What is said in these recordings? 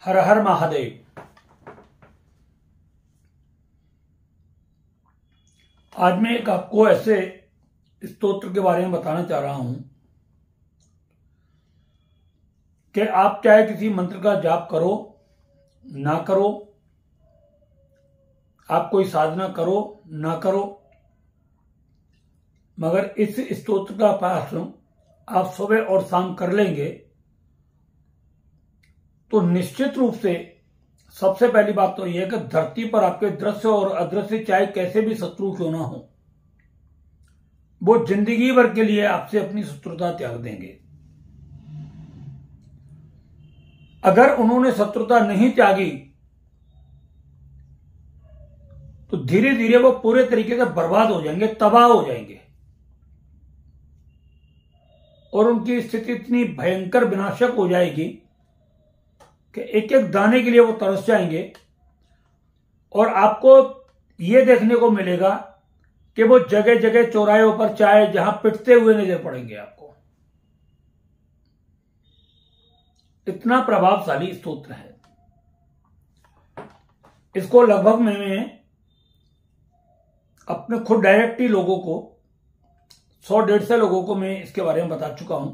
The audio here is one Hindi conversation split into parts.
हर हर महादेव। आज मैं एक आपको ऐसे स्तोत्र के बारे में बताना चाह रहा हूं कि आप चाहे किसी मंत्र का जाप करो ना करो, आप कोई साधना करो ना करो, मगर इस स्तोत्र का पाठ आप सुबह और शाम कर लेंगे तो निश्चित रूप से सबसे पहली बात तो यह है कि धरती पर आपके दृश्य और अदृश्य चाहे कैसे भी शत्रु क्यों ना हो, वो जिंदगी भर के लिए आपसे अपनी शत्रुता त्याग देंगे। अगर उन्होंने शत्रुता नहीं त्यागी तो धीरे धीरे वो पूरे तरीके से बर्बाद हो जाएंगे, तबाह हो जाएंगे और उनकी स्थिति इतनी भयंकर विनाशक हो जाएगी कि एक एक दाने के लिए वो तरस जाएंगे और आपको ये देखने को मिलेगा कि वो जगह जगह चौराहों पर चाहे जहां पिटते हुए नजर पड़ेंगे आपको। इतना प्रभावशाली स्तोत्र है। इसको लगभग मैं अपने खुद डायरेक्टली लोगों को 100-150 लोगों को मैं इसके बारे में बता चुका हूं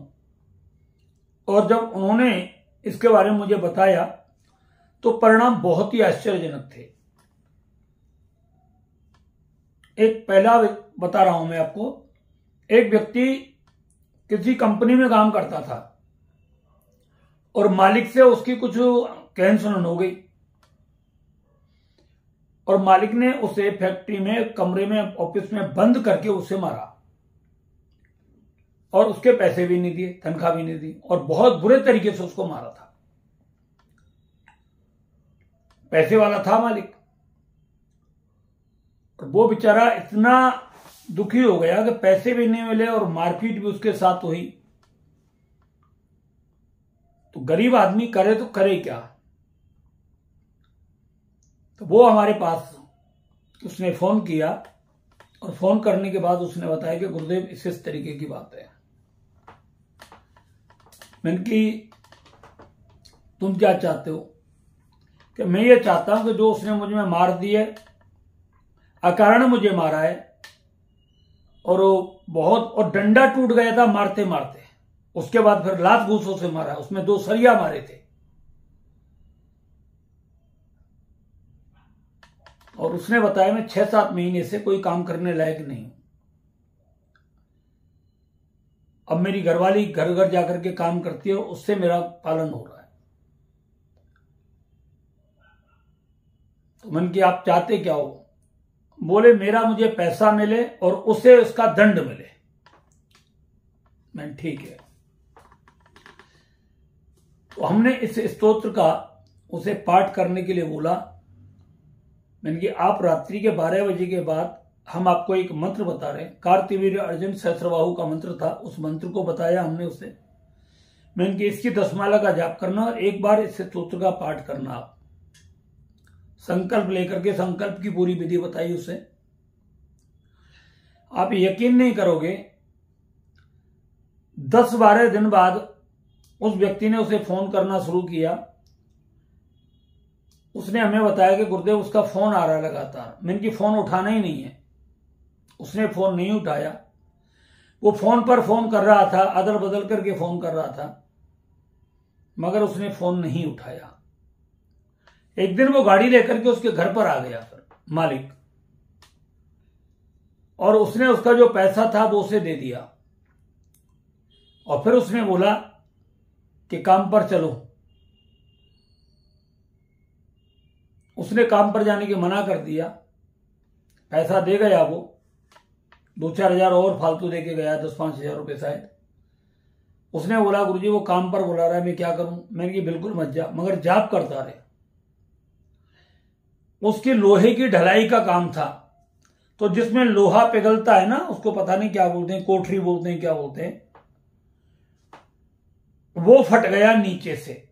और जब उन्होंने इसके बारे में मुझे बताया तो परिणाम बहुत ही आश्चर्यजनक थे। एक पहला बता रहा हूं मैं आपको। एक व्यक्ति किसी कंपनी में काम करता था और मालिक से उसकी कुछ कहन सुनन हो गई और मालिक ने उसे फैक्ट्री में, कमरे में, ऑफिस में बंद करके उसे मारा और उसके पैसे भी नहीं दिए, तनख्वाह भी नहीं दी और बहुत बुरे तरीके से उसको मारा था। पैसे वाला था मालिक और वो बेचारा इतना दुखी हो गया कि पैसे भी नहीं मिले और मारपीट भी उसके साथ हुई। तो गरीब आदमी करे तो करे क्या। तो वो हमारे पास उसने फोन किया और फोन करने के बाद उसने बताया कि गुरुदेव इस तरीके की बात है। मैंने कि तुम क्या चाहते हो? कि मैं ये चाहता हूं कि जो उसने मुझे में मार दी है, अकारण मुझे मारा है और बहुत, और डंडा टूट गया था मारते मारते, उसके बाद फिर लात घूसों से मारा, उसमें 2 सरिया मारे थे और उसने बताया मैं 6-7 महीने से कोई काम करने लायक नहीं हूं। अब मेरी घरवाली घर घर जाकर के काम करती है, उससे मेरा पालन हो रहा है। तो मन की आप चाहते क्या हो? बोले मेरा मुझे पैसा मिले और उसे उसका दंड मिले। मैं ठीक है। तो हमने इस स्तोत्र का उसे पाठ करने के लिए बोला। मैंने कि आप रात्रि के 12 बजे के बाद हम आपको एक मंत्र बता रहे हैं। कार्तिवीर्य अर्जुन सहस्त्रबाहु का मंत्र था, उस मंत्र को बताया हमने उसे। मैंने कि इसकी 10 माला का जाप करना और एक बार इस स्तोत्र का पाठ करना। आप संकल्प लेकर के, संकल्प की पूरी विधि बताई उसे। आप यकीन नहीं करोगे, 10-12 दिन बाद उस व्यक्ति ने उसे फोन करना शुरू किया। उसने हमें बताया कि गुरुदेव उसका फोन आ रहा है लगातार। मैंने कि फोन उठाना ही नहीं है। उसने फोन नहीं उठाया। वो फोन पर फोन कर रहा था, अदल बदल करके फोन कर रहा था, मगर उसने फोन नहीं उठाया। एक दिन वो गाड़ी लेकर के उसके घर पर आ गया फिर मालिक, और उसने उसका जो पैसा था वो उसे दे दिया और फिर उसने बोला कि काम पर चलो। उसने काम पर जाने की मना कर दिया। पैसा दे गया, वो 2-4 हजार और फालतू दे के गया, 10-5 हजार रुपये शायद। उसने बोला गुरुजी वो काम पर बुला रहा है, मैं क्या करूं? मैंने कि बिल्कुल मत जा, मगर जाप करता रहे। उसकी लोहे की ढलाई का काम था, तो जिसमें लोहा पिघलता है ना, उसको पता नहीं क्या बोलते हैं, कोठरी बोलते हैं, क्या बोलते हैं, वो फट गया नीचे से।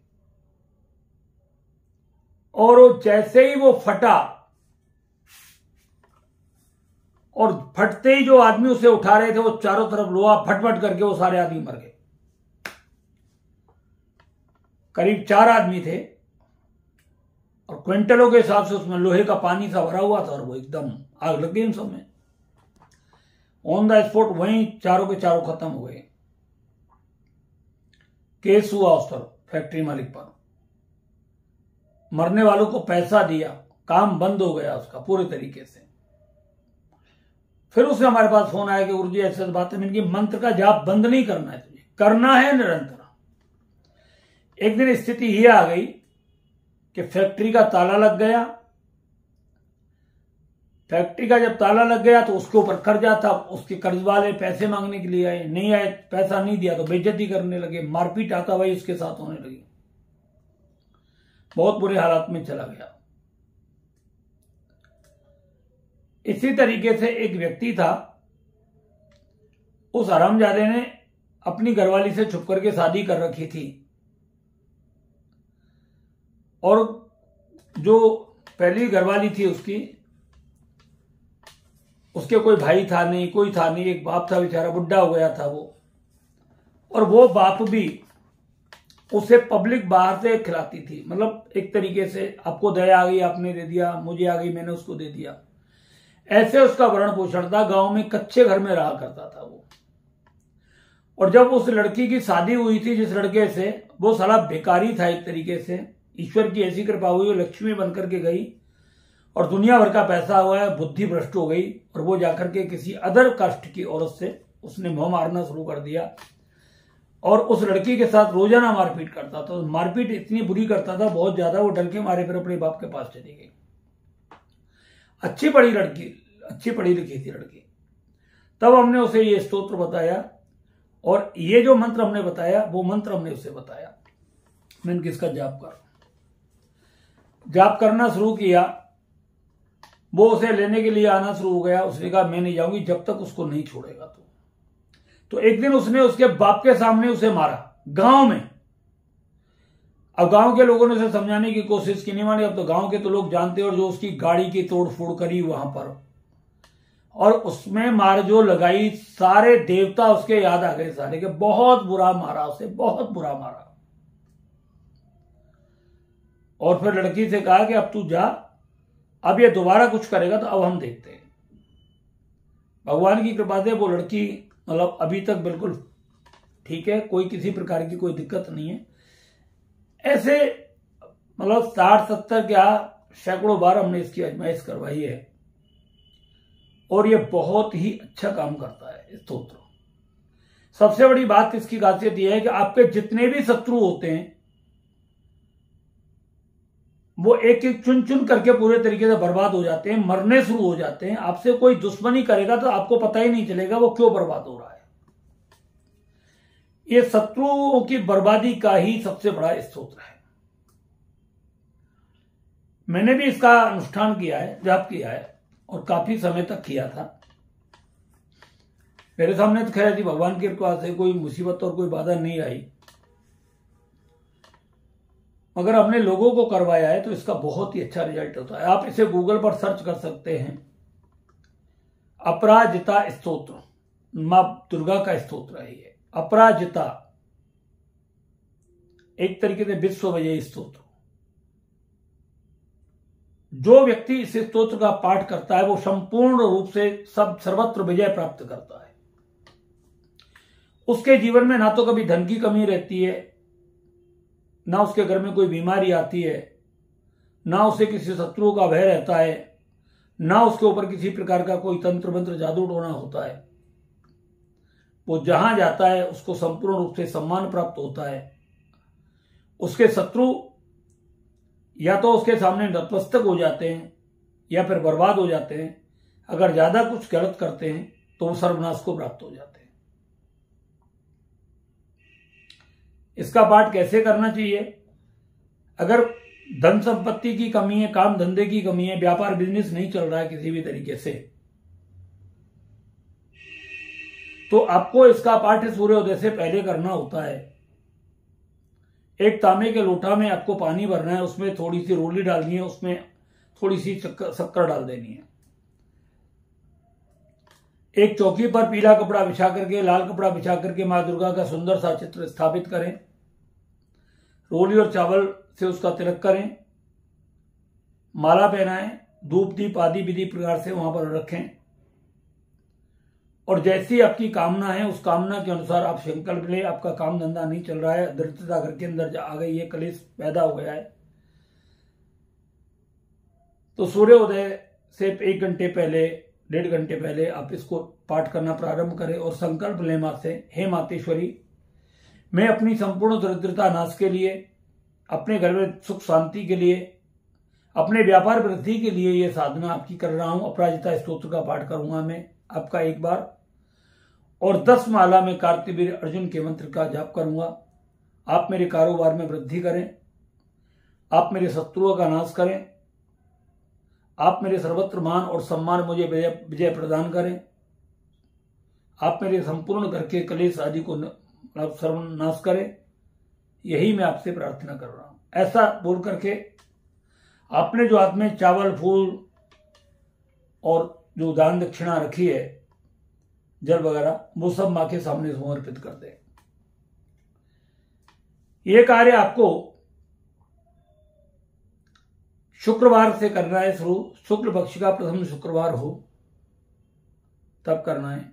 और जैसे ही वो फटा और फटते ही जो आदमी उसे उठा रहे थे, वो चारों तरफ लोहा फट फट करके वो सारे आदमी मर गए। करीब 4 आदमी थे और क्विंटलों के हिसाब से उसमें लोहे का पानी सा भरा हुआ था और वो एकदम आग लग गई उन सब में। ऑन द स्पॉट वहीं चारों के चारों खत्म हो गए। केस हुआ उस पर, फैक्ट्री मालिक पर, मरने वालों को पैसा दिया, काम बंद हो गया उसका पूरे तरीके से। फिर उसने हमारे पास फोन आया कि गुरुजी ऐसे बात है। मैंने कि मंत्र का जाप बंद नहीं करना है, तुझे करना है निरंतर। एक दिन स्थिति ये आ गई कि फैक्ट्री का ताला लग गया। फैक्ट्री का जब ताला लग गया तो उसके ऊपर कर्जा था, उसके कर्ज वाले पैसे मांगने के लिए आए, नहीं आए, पैसा नहीं दिया तो बेइज्जती करने लगे, मारपीट हाथापाई उसके साथ होने लगी। बहुत बुरे हालात में चला गया। इसी तरीके से एक व्यक्ति था, उस हरामजादे ने अपनी घरवाली से छुप करके शादी कर रखी थी और जो पहली घरवाली थी उसके कोई भाई था नहीं, कोई था नहीं, एक बाप था बेचारा, बुढ़ा हो गया था वो। और वो बाप भी उसे पब्लिक बाहर से खिलाती थी, मतलब एक तरीके से आपको दया आ गई आपने दे दिया, मुझे आ गई मैंने उसको दे दिया, ऐसे उसका भरण पोषण था। गांव में कच्चे घर में रहा करता था वो। और जब उस लड़की की शादी हुई थी जिस लड़के से, वो साला बेकारी था एक तरीके से। ईश्वर की ऐसी कृपा हुई, वो लक्ष्मी बनकर के गई और दुनिया भर का पैसा हुआ है, बुद्धि भ्रष्ट हो गई और वो जाकर के किसी अदर कास्ट की औरत से उसने मोह मारना शुरू कर दिया और उस लड़की के साथ रोजाना मारपीट करता था। मारपीट इतनी बुरी करता था, बहुत ज्यादा, वो डर के मारे फिर अपने बाप के पास चली गई। अच्छी पढ़ी लिखी थी लड़की। तब हमने उसे ये स्तोत्र बताया और ये जो मंत्र हमने बताया वो मंत्र हमने उसे बताया। मैंने किसका जाप करना शुरू किया। वो उसे लेने के लिए आना शुरू हो गया। उसने कहा मैं नहीं जाऊंगी जब तक उसको नहीं छोड़ेगा तो एक दिन उसने उसके बाप के सामने उसे मारा गांव में। अब गांव के लोगों ने उसे समझाने की कोशिश की, नहीं मानी। अब तो गांव के तो लोग जानते, और जो उसकी गाड़ी की तोड़फोड़ करी वहां पर और उसमें मार जो लगाई, सारे देवता उसके याद आ गए सारे के। बहुत बुरा मारा उसे, बहुत बुरा मारा। और फिर लड़की से कहा कि अब तू जा, अब ये दोबारा कुछ करेगा तो अब हम देखते हैं। भगवान की कृपा से वो लड़की मतलब अभी तक बिल्कुल ठीक है, कोई किसी प्रकार की कोई दिक्कत नहीं है। ऐसे मतलब 60-70 क्या सैकड़ों बार हमने इसकी आजमाइश करवाई है और ये बहुत ही अच्छा काम करता है स्तोत्र। सबसे बड़ी बात इसकी खासियत यह है कि आपके जितने भी शत्रु होते हैं वो एक एक चुन चुन करके पूरे तरीके से बर्बाद हो जाते हैं, मरने शुरू हो जाते हैं। आपसे कोई दुश्मनी करेगा तो आपको पता ही नहीं चलेगा वो क्यों बर्बाद हो रहा है। ये शत्रुओं की बर्बादी का ही सबसे बड़ा स्तोत्र है। मैंने भी इसका अनुष्ठान किया है, जाप किया है और काफी समय तक किया था। मेरे सामने तो खैर भगवान की कृपा से कोई मुसीबत और कोई बाधा नहीं आई, मगर हमने लोगों को करवाया है तो इसका बहुत ही अच्छा रिजल्ट होता है। आप इसे गूगल पर सर्च कर सकते हैं, अपराजिता स्तोत्र, मां दुर्गा का स्तोत्र है ये अपराजिता, एक तरीके से विश्व विजयी स्तोत्र। जो व्यक्ति इस स्तोत्र का पाठ करता है वो संपूर्ण रूप से सर्वत्र विजय प्राप्त करता है। उसके जीवन में ना तो कभी धन की कमी रहती है, ना उसके घर में कोई बीमारी आती है, ना उसे किसी शत्रु का भय रहता है, ना उसके ऊपर किसी प्रकार का कोई तंत्र मंत्र जादू टोना होता है। वो जहां जाता है उसको संपूर्ण रूप से सम्मान प्राप्त होता है। उसके शत्रु या तो उसके सामने नतमस्तक हो जाते हैं या फिर बर्बाद हो जाते हैं। अगर ज्यादा कुछ गलत करते हैं तो वो सर्वनाश को प्राप्त हो जाते हैं। इसका पाठ कैसे करना चाहिए? अगर धन संपत्ति की कमी है, काम धंधे की कमी है, व्यापार बिजनेस नहीं चल रहा है किसी भी तरीके से, तो आपको इसका पाठ सूर्योदय से पहले करना होता है। एक तांबे के लोटा में आपको पानी भरना है, उसमें थोड़ी सी रोली डालनी है, उसमें थोड़ी सी शक्कर डाल देनी है। एक चौकी पर पीला कपड़ा बिछा करके, लाल कपड़ा बिछा करके मां दुर्गा का सुंदर सा चित्र स्थापित करें। रोली और चावल से उसका तिलक करें माला पहनाएं, धूप दीप आदि विधि प्रकार से वहां पर रखें और जैसी आपकी कामना है उस कामना के अनुसार आप संकल्प ले। आपका काम धंधा नहीं चल रहा है, दरिद्रता घर के अंदर आ गई है, कलेश पैदा हो गया है, तो सूर्योदय से 1 घंटे पहले 1.5 घंटे पहले आप इसको पाठ करना प्रारंभ करें और संकल्प लें मां से, हे मातेश्वरी, मैं अपनी संपूर्ण दरिद्रता नाश के लिए, अपने घर में सुख शांति के लिए, अपने व्यापार वृद्धि के लिए ये साधना आपकी कर रहा हूं। अपराजिता स्तोत्र का पाठ करूंगा मैं आपका 1 बार और 10 माला में कार्तवीर्य अर्जुन के मंत्र का जाप करूंगा। आप मेरे कारोबार में वृद्धि करें, आप मेरे शत्रुओं का नाश करें, आप मेरे सर्वत्र मान और सम्मान मुझे विजय प्रदान करें, आप मेरे संपूर्ण घर के कलेश आदि को सर्वनाश करें। यही मैं आपसे प्रार्थना कर रहा हूं। ऐसा बोल करके आपने जो हाथ में चावल फूल और जो दान दक्षिणा रखी है, जल वगैरह, वो सब मां के सामने समर्पित कर दें। यह कार्य आपको शुक्रवार से करना है शुरू। शुक्ल पक्ष का प्रथम शुक्रवार हो तब करना है।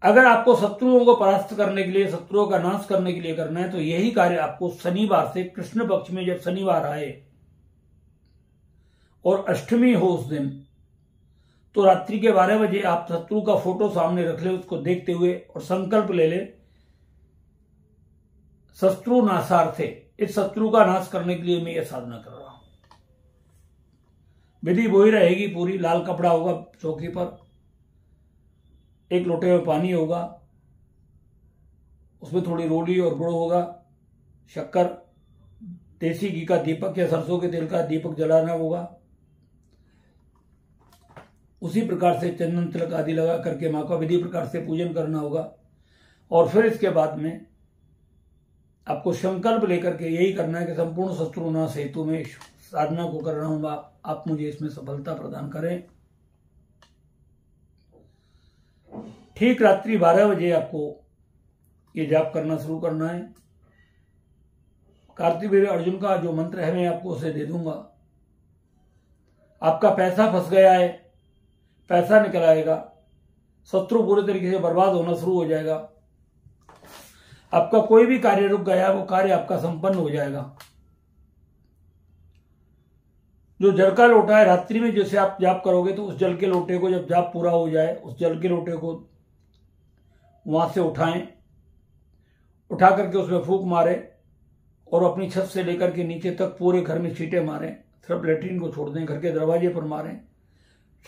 अगर आपको शत्रुओं को परास्त करने के लिए, शत्रुओं का नाश करने के लिए करना है, तो यही कार्य आपको शनिवार से, कृष्ण पक्ष में जब शनिवार आए और अष्टमी हो उस दिन, तो रात्रि के 12 बजे आप शत्रु का फोटो सामने रख ले, उसको देखते हुए और संकल्प ले ले, शत्रु नाशार्थे, इस शत्रु का नाश करने के लिए मैं यह साधना कर रहा हूं। विधि वही रहेगी पूरी। लाल कपड़ा होगा चौकी पर, 1 लोटे में पानी होगा, उसमें थोड़ी रोली और गुड़ होगा, शक्कर, देसी घी का दीपक या सरसों के तेल का दीपक जलाना होगा। उसी प्रकार से चंदन तिलक आदि लगा करके मां का विधि प्रकार से पूजन करना होगा। और फिर इसके बाद में आपको संकल्प लेकर के यही करना है कि संपूर्ण शत्रुनाश हेतु में साधना को कर रहा हूं, आप मुझे इसमें सफलता प्रदान करें। ठीक रात्रि 12 बजे आपको ये जाप करना शुरू करना है। कार्तवीर्य अर्जुन का जो मंत्र है मैं आपको उसे दे दूंगा। आपका पैसा फंस गया है, पैसा निकल आएगा, शत्रु पूरे तरीके से बर्बाद होना शुरू हो जाएगा, आपका कोई भी कार्य रुक गया वो कार्य आपका संपन्न हो जाएगा। जो जल का लोटा है, रात्रि में जैसे आप जाप करोगे तो उस जल के लोटे को जब जाप पूरा हो जाए, उस जल के लोटे को वहां से उठाएं, उठा करके उसमें फूंक मारे और अपनी छत से लेकर के नीचे तक पूरे घर में छींटे मारें। सिर्फ लेटरिन को छोड़ दें, घर के दरवाजे पर मारें।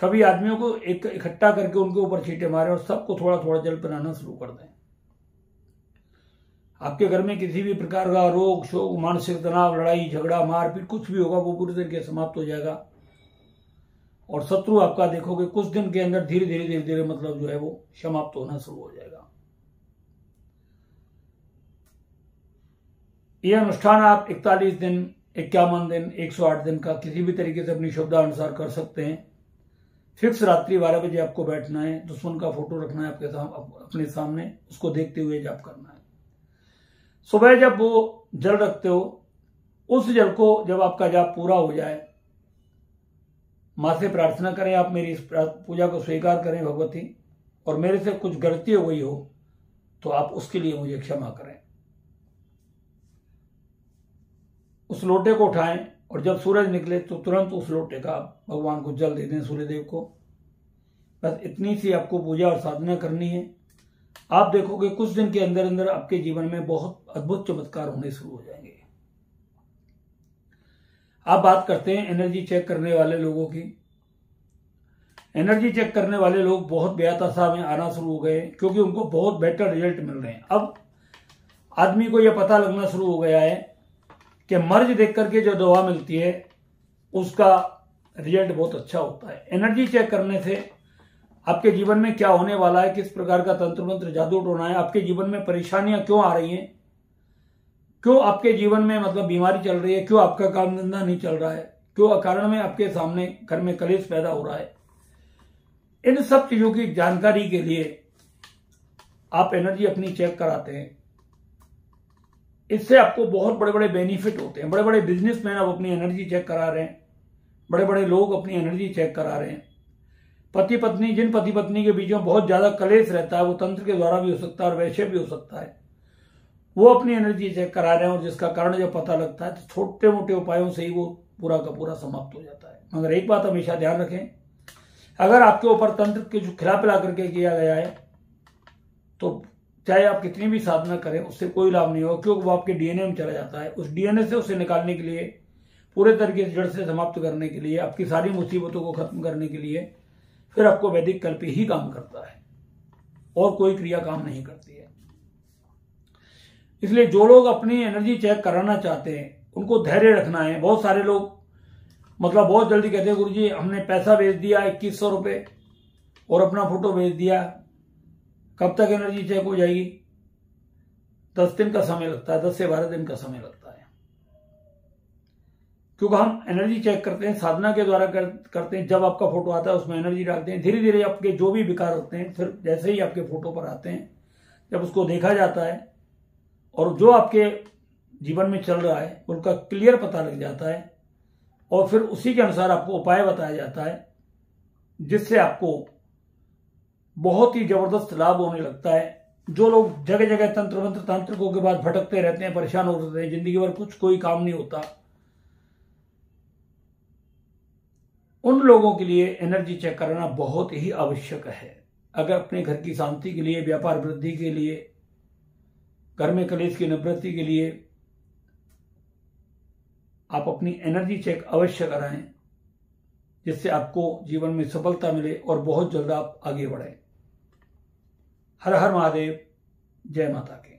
सभी आदमियों को इकट्ठा करके उनके ऊपर छींटे मारें और सबको थोड़ा थोड़ा जल पिलाना शुरू कर दें। आपके घर में किसी भी प्रकार का रोग शोक, मानसिक तनाव, लड़ाई झगड़ा, मारपीट कुछ भी होगा वो पूरी तरीके से समाप्त हो जाएगा। और शत्रु आपका देखोगे कुछ दिन के अंदर धीरे धीरे मतलब जो है वो समाप्त होना शुरू हो जाएगा। यह अनुष्ठान आप 41 दिन, 51 दिन, 108 दिन का किसी भी तरीके से अपनी सुविधा अनुसार कर सकते हैं। फिक्स रात्रि 12 बजे आपको बैठना है, दुश्मन का फोटो रखना है अपने सामने, उसको देखते हुए जाप करना है। सुबह जब वो जल रखते हो, उस जल को जब आपका जाप पूरा हो जाए, मां से प्रार्थना करें, आप मेरी इस पूजा को स्वीकार करें भगवती, और मेरे से कुछ गलती हो गई हो तो आप उसके लिए मुझे क्षमा करें। उस लोटे को उठाएं और जब सूरज निकले तो तुरंत उस लोटे का भगवान को जल दे दें, सूर्यदेव को। बस इतनी सी आपको पूजा और साधना करनी है। आप देखोगे कुछ दिन के अंदर अंदर आपके जीवन में बहुत अद्भुत चमत्कार होने शुरू हो जाएंगे। आप बात करते हैं एनर्जी चेक करने वाले लोगों की। एनर्जी चेक करने वाले लोग बहुत बेहताशा में आना शुरू हो गए क्योंकि उनको बहुत बेटर रिजल्ट मिल रहे हैं। अब आदमी को यह पता लगना शुरू हो गया है कि मर्ज देख करके जो दवा मिलती है उसका रिजल्ट बहुत अच्छा होता है। एनर्जी चेक करने से आपके जीवन में क्या होने वाला है, किस प्रकार का तंत्र मंत्र जादू टोना है, आपके जीवन में परेशानियां क्यों आ रही हैं, क्यों आपके जीवन में मतलब बीमारी चल रही है, क्यों आपका काम धंधा नहीं चल रहा है, क्यों अकारण में आपके सामने घर में कलेश पैदा हो रहा है, इन सब चीजों की जानकारी के लिए आप एनर्जी अपनी चेक कराते हैं। इससे आपको बहुत बड़े बड़े बेनिफिट होते हैं। बड़े बड़े बिजनेसमैन अब अपनी एनर्जी चेक करा रहे हैं, बड़े बड़े लोग अपनी एनर्जी चेक करा रहे हैं। पति पत्नी, जिन पति पत्नी के बीच में बहुत ज्यादा कलेश रहता है, वो तंत्र के द्वारा भी हो सकता है और वैसे भी हो सकता है, वो अपनी एनर्जी चेक करा रहे हैं, और जिसका कारण जब पता लगता है तो छोटे मोटे उपायों से ही वो पूरा का पूरा समाप्त हो जाता है। मगर एक बात हमेशा ध्यान रखें, अगर आपके ऊपर तंत्र के जो खिला पिला करके किया गया है, तो चाहे आप कितनी भी साधना करें उससे कोई लाभ नहीं होगा, क्योंकि वो आपके डीएनए में चला जाता है। उस डीएनए से उसे निकालने के लिए, पूरे तरीके से जड़ से समाप्त करने के लिए, आपकी सारी मुसीबतों को खत्म करने के लिए फिर आपको वैदिक कल्प ही काम करता है, और कोई क्रिया काम नहीं करती है। इसलिए जो लोग अपनी एनर्जी चेक कराना चाहते हैं उनको धैर्य रखना है। बहुत सारे लोग मतलब बहुत जल्दी कहते हैं, गुरुजी हमने पैसा भेज दिया 2100 रुपये और अपना फोटो भेज दिया, कब तक एनर्जी चेक हो जाएगी? 10 दिन का समय लगता है, 10 से 12 दिन का समय लगता है। क्योंकि हम एनर्जी चेक करते हैं, साधना के द्वारा करते हैं। जब आपका फोटो आता है उसमें एनर्जी डालते हैं, धीरे धीरे आपके जो भी विकार होते हैं फिर जैसे ही आपके फोटो पर आते हैं, जब उसको देखा जाता है और जो आपके जीवन में चल रहा है उनका क्लियर पता लग जाता है, और फिर उसी के अनुसार आपको उपाय बताया जाता है, जिससे आपको बहुत ही जबरदस्त लाभ होने लगता है। जो लोग जगह जगह तंत्र मंत्र तांत्रिकों के बाद भटकते रहते हैं, परेशान हो रहते हैं, जिंदगी भर कुछ कोई काम नहीं होता, उन लोगों के लिए एनर्जी चेक कराना बहुत ही आवश्यक है। अगर अपने घर की शांति के लिए, व्यापार वृद्धि के लिए, घर में कलेश की निवृत्ति के लिए आप अपनी एनर्जी चेक अवश्य कराएं, जिससे आपको जीवन में सफलता मिले और बहुत जल्द आप आगे बढ़ें। हर हर महादेव, जय माता की।